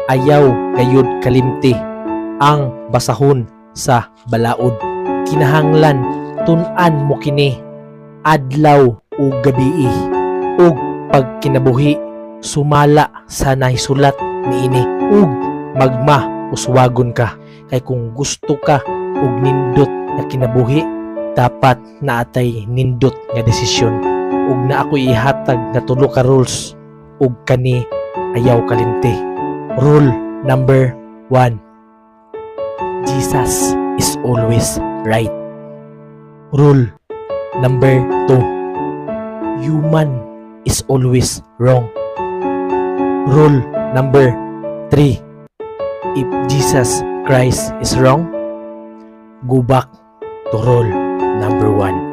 ayaw gayud kalimti ang basahon sa balaod. Kinahanglan tun-an mo kini adlaw ug gabii, ug pag kinabuhi sumala sa nahisulat niini, ug magma uswagon ka. Kay kung gusto ka og nindot nga kinabuhi, dapat naatay nindot nga desisyon. Ug na ako ihatag nga tulo ka rules, ug kani ayaw kalimti. Rule number 1: Jesus is always right. Rule number 2: human is always wrong. Rule number 3: if Jesus Christ is wrong, go back to rule number 1.